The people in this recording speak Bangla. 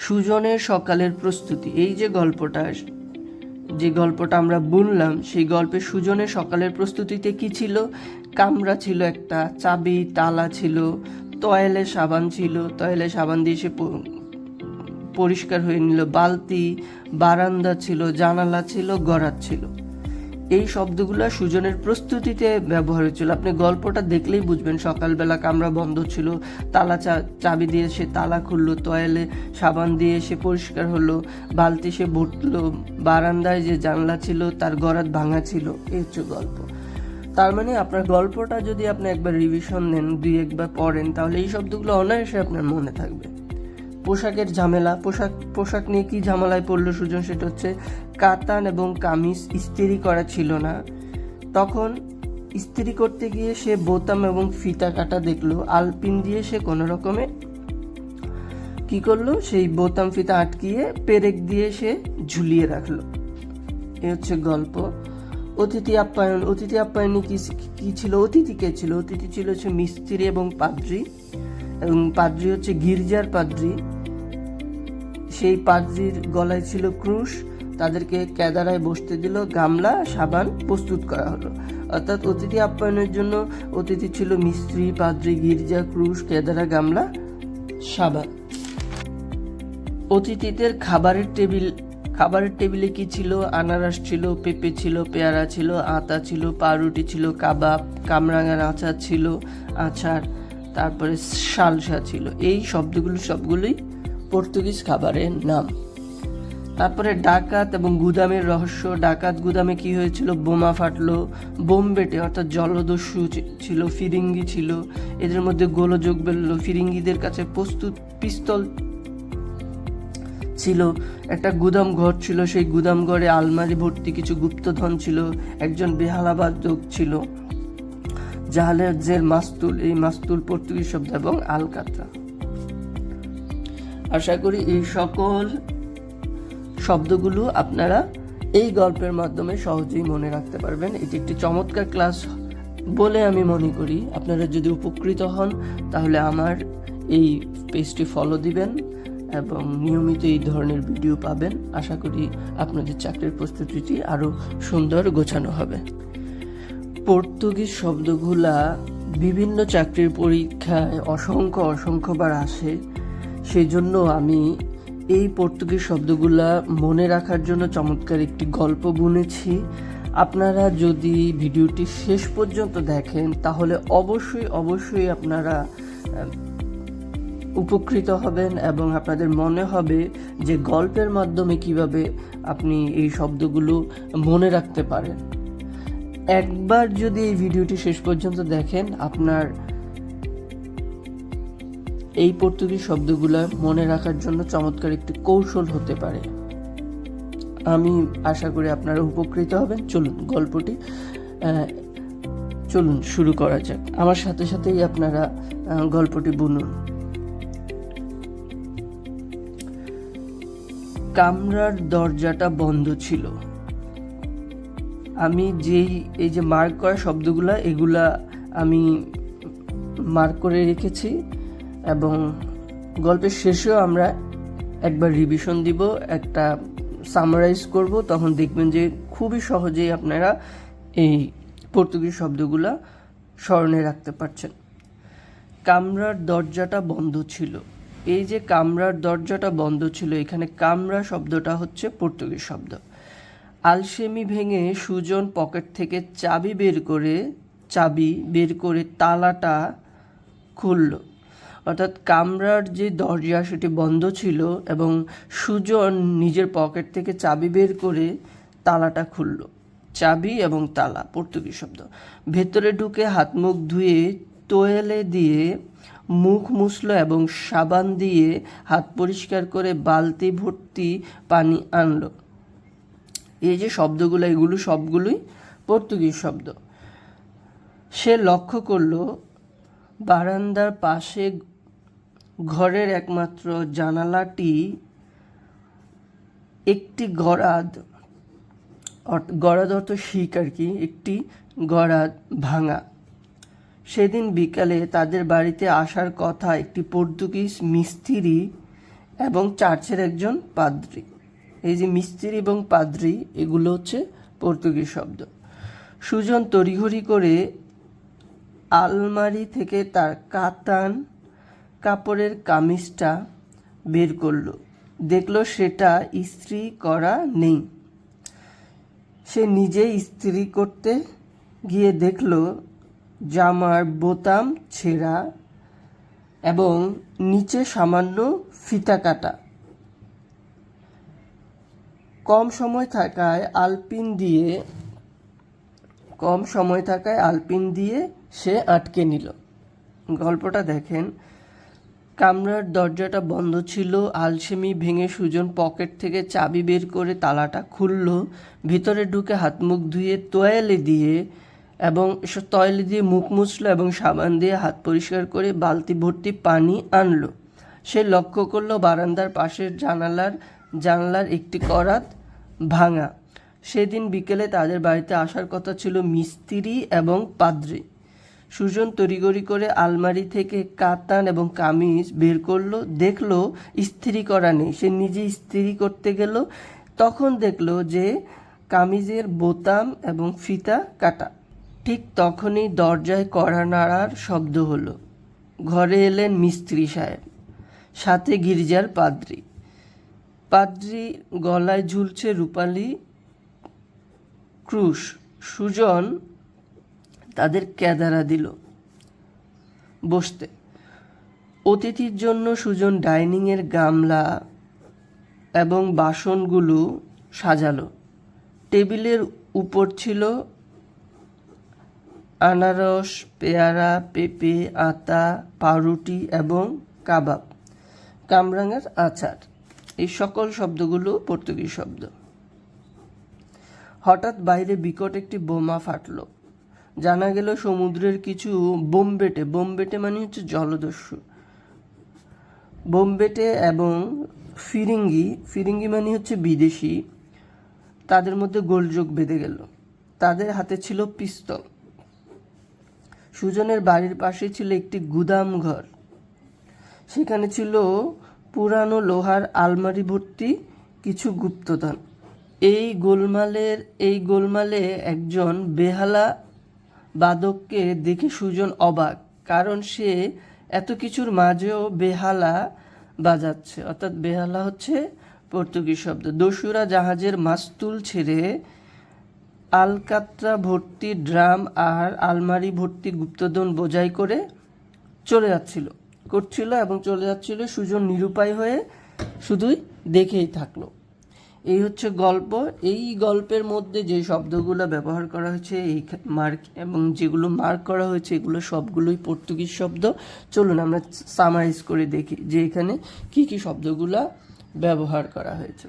সুজনের সকালের প্রস্তুতি। এই যে গল্পটা আমরা বুনলাম, সেই গল্পে সুজনের সকালের প্রস্তুতিতে কি ছিল? কামরা ছিল একটা, চাবি, তালা ছিল, তয়েলে সাবান ছিল, তয়েলে সাবান দিয়ে সে পরিষ্কার হয়ে নিল, বালতি, বারান্দা ছিল, জানালা ছিল, গরাদ ছিল। এই শব্দগুলো সুজনের প্রস্তুতিতে ব্যবহার হয়েছিল। আপনি গল্পটা দেখলেই বুঝবেন। সকালবেলা কামরা বন্ধ ছিল, তালা চাবি দিয়ে সে তালা খুললো, তয়েলে সাবান দিয়ে সে পরিষ্কার হলো, বালতি সে ভরলো, বারান্দায় যে জানলা ছিল তার গরাদ ভাঙা ছিল। এই হচ্ছে গল্প। তার মানে আপনার গল্পটা যদি আপনি একবার রিভিশন নেন, 2-1বার পড়েন, তাহলে এই শব্দগুলো অনায়াসে আপনার মনে থাকবে। পোশাকের ঝামেলা। পোশাক নিয়ে কি ঝামেলায় পড়লো সুজন? সেটা হচ্ছে কাতান এবং কামিজ ইস্ত্রি করা ছিল না। তখন ইস্ত্রি করতে গিয়ে সে বোতাম এবং ফিতা কাটা দেখলো। আলপিন দিয়ে সে কোনো রকমে কি করলো, সেই বোতাম ফিতা আটকিয়ে পেরেক দিয়ে সে ঝুলিয়ে রাখলো। এ হচ্ছে গল্প। অতিথি আপ্যায়নে কি ছিল? অতিথি কে ছিল? অতিথি ছিল হচ্ছে মিস্ত্রি এবং পাদ্রী। এবং পাদ্রী হচ্ছে গির্জার পাদ্রী। সেই পাদ্রীর গলায় ছিল ক্রুশ। তাদেরকে কেদারায় বসতে দিল, গামলা, সাবান প্রস্তুত করা হলো। অর্থাৎ অতিথি আপ্যায়নের জন্য অতিথি ছিল মিস্ত্রি, পাদ্রী, গির্জা, ক্রুশ, কেদারা, গামলা, সাবান। অতিথিদের খাবারের টেবিলে কি ছিল? আনারস ছিল, পেঁপে ছিল, পেয়ারা ছিল, আতা ছিল, পাউরুটি ছিল, কাবাব, কামরাঙার আচার ছিল, আচার, তারপরে সালসা ছিল। এই শব্দগুলো সবগুলোই পর্তুগিজ খাবারের নাম। তারপরে ডাকাত এবং গুদামের রহস্য। ডাকাত গুদামে কি হয়েছিল? বোমা ফাটলো, বোমবেটে অর্থাৎ জলদস্যু ছিল, ফিরিঙ্গি ছিল, এদের মধ্যে গোলযোগ বেরোলো। ফিরিঙ্গিদের কাছে প্রস্তুত পিস্তল ছিল। একটা গুদাম ঘর ছিল, সেই গুদাম ঘরে আলমারি ভর্তি কিছু গুপ্তধন ছিল। একজন বেহালাবাদক ছিল, জাহাজের মাস্তুল। এই মাস্তুল পর্তুগিজ শব্দ এবং আলকাতরা। আশা করি এই সকল শব্দগুলো আপনারা এই গল্পের মাধ্যমে সহজেই মনে রাখতে পারবেন। এটি একটি চমৎকার ক্লাস বলে আমি মনে করি। আপনারা যদি উপকৃত হন তাহলে আমার এই পেজটি ফলো দিবেন এবং নিয়মিত এই ধরনের ভিডিও পাবেন। আশা করি আপনাদের চাকরির প্রস্তুতিটি আরও সুন্দর গোছানো হবে। পর্তুগিজ শব্দগুলা বিভিন্ন চাকরির পরীক্ষায় অসংখ্যবার আসে। সেই জন্য আমি এই পর্তুগিজ শব্দগুলা মনে রাখার জন্য চমৎকার একটি গল্প বুনেছি। আপনারা যদি ভিডিওটি শেষ পর্যন্ত দেখেন তাহলে অবশ্যই আপনারা উপকৃত হবেন এবং আপনাদের মনে হবে যে গল্পের মাধ্যমে কিভাবে আপনি এই শব্দগুলো মনে রাখতে পারেন। একবার যদি এই ভিডিওটি শেষ পর্যন্ত দেখেন, আপনার এই পর্তুগিজ শব্দগুলো মনে রাখার জন্য চমৎকার একটি কৌশল হতে পারে। আমি আশা করি আপনারা উপকৃত হবেন। চলুন শুরু করা যাক। আমার সাথে সাথেই আপনারা গল্পটি বুনুন। কামরার দরজাটা বন্ধ ছিল। আমি এই যে মার্ক করা শব্দগুলা, এগুলা আমি মার্ক করে রেখেছি এবং গল্পের শেষেও আমরা একবার রিভিশন দিব, একটা সামারাইজ করব। তখন দেখবেন যে খুবই সহজেই আপনারা এই পর্তুগিজ শব্দগুলা স্মরণে রাখতে পারছেন। কামরার দরজাটা বন্ধ ছিল। এই যে কামরার দরজাটা বন্ধ ছিল, এখানে কামরা শব্দটা হচ্ছে পর্তুগিজ শব্দ। আলসেমি ভেঙে সুজন পকেট থেকে চাবি বের করে তালাটা খুলল। অর্থাৎ কামরার যে দরজা সেটি বন্ধ ছিল এবং সুজন নিজের পকেট থেকে চাবি বের করে তালাটা খুলল। চাবি এবং তালা পর্তুগিজ শব্দ। ভেতরে ঢুকে হাত মুখ ধুয়ে তোয়েলে দিয়ে মুখ মুছল এবং সাবান দিয়ে হাত পরিষ্কার করে বালতি ভর্তি পানি আনলো। এই যে শব্দগুলো, এগুলো সবগুলোই পর্তুগিজ শব্দ। সে লক্ষ্য করল বারান্দার পাশে ঘরের একমাত্র জানালাটি একটি গরাদ অর্থ শিক আর কি, একটি গরাদ ভাঙা। সেদিন বিকালে তাদের বাড়িতে আসার কথা একটি পর্তুগিজ মিস্ত্রি এবং চার্চের একজন পাদ্রী। এই যে মিস্ত্রি এবং পাদ্রী এগুলো হচ্ছে পর্তুগিজ শব্দ। সুজন তড়িঘড়ি করে আলমারি থেকে তার কাতান কাপড়ের কামিজটা বের করলো। দেখলো সেটা ইস্ত্রি করা নেই। সে নিজে ইস্ত্রি করতে গিয়ে দেখলো জামার বোতাম ছেঁড়া এবং নিচে সামান্য ফিতা কাটা। কম সময় থাকায় আলপিন দিয়ে সে আটকে নিল। গল্পটা দেখেন, কামরার দরজাটা বন্ধ ছিল। আলসেমি ভেঙে সুজন পকেট থেকে চাবি বের করে তালাটা খুলল। ভিতরে ঢুকে হাত মুখ ধুয়ে তোয়ালে দিয়ে মুখ মুছল এবং সাবান দিয়ে হাত পরিষ্কার করে বালতি ভর্তি পানি আনলো। সে লক্ষ্য করলো বারান্দার পাশের জানালার একটি করাত ভাঙা। সেদিন বিকেলে তাদের বাড়িতে আসার কথা ছিল মিস্ত্রি এবং পাদ্রী। সুজন তড়িঘড়ি করে আলমারি থেকে কাতান এবং কামিজ বের করলো। দেখলো ইস্ত্রি করা নেই। সে নিজে ইস্ত্রি করতে গেল। তখন দেখলো যে কামিজের বোতাম এবং ফিতা কাটা। ঠিক তখনই দরজায় কড়া নাড়ার শব্দ হলো। ঘরে এলেন মিস্ত্রি সাহেব, সাথে গির্জার পাদ্রী। গলায় ঝুলছে রূপালী ক্রুশ। সুজন তাদের কেদারা দিল বসতে। অতিথির জন্য সুজন ডাইনিংয়ের গামলা এবং বাসনগুলো সাজালো। টেবিলের উপর ছিল আনারস, পেয়ারা, পেঁপে, আতা, পাউরুটি এবং কাবাব, কামরাঙার আচার। এই সকল শব্দগুলো পর্তুগিজ শব্দ। হঠাৎ বাইরে বিকট একটি বোমা ফাটল। জানা গেল সমুদ্রের কিছু বোমবেটে মানে হচ্ছে জলদস্যু, বোমবেটে এবং ফিরিঙ্গি মানে হচ্ছে বিদেশি, তাদের মধ্যে গোলযোগ বেঁধে গেল। তাদের হাতে ছিল পিস্তল। সুজনের বাড়ির পাশে ছিল একটি গুদাম ঘর। সেখানে ছিল পুরানো লোহার আলমারি ভর্তি কিছু গুপ্তধন। এই গোলমালে একজন বেহালা বাদককে দেখে সুজন অবাক, কারণ সে এত কিছুর মাঝেও বেহালা বাজাচ্ছে। অর্থাৎ বেহালা হচ্ছে পর্তুগিজ শব্দ। দস্যুরা জাহাজের মাস্তুল ছেড়ে আলকাত্রা ভর্তি ড্রাম আর আলমারি ভর্তি গুপ্তধন বোঝাই করে চলে যাচ্ছিল। সুজন নিরুপায় হয়ে শুধুই দেখেই থাকলো। এই হচ্ছে গল্প। এই গল্পের মধ্যে যে শব্দগুলো ব্যবহার করা হয়েছে এবং যেগুলো মার্ক করা হয়েছে এগুলো সবগুলোই পর্তুগিজ শব্দ। চলুন আমরা সামারাইজ করে দেখি যে এখানে কি কি শব্দগুলো ব্যবহার করা হয়েছে।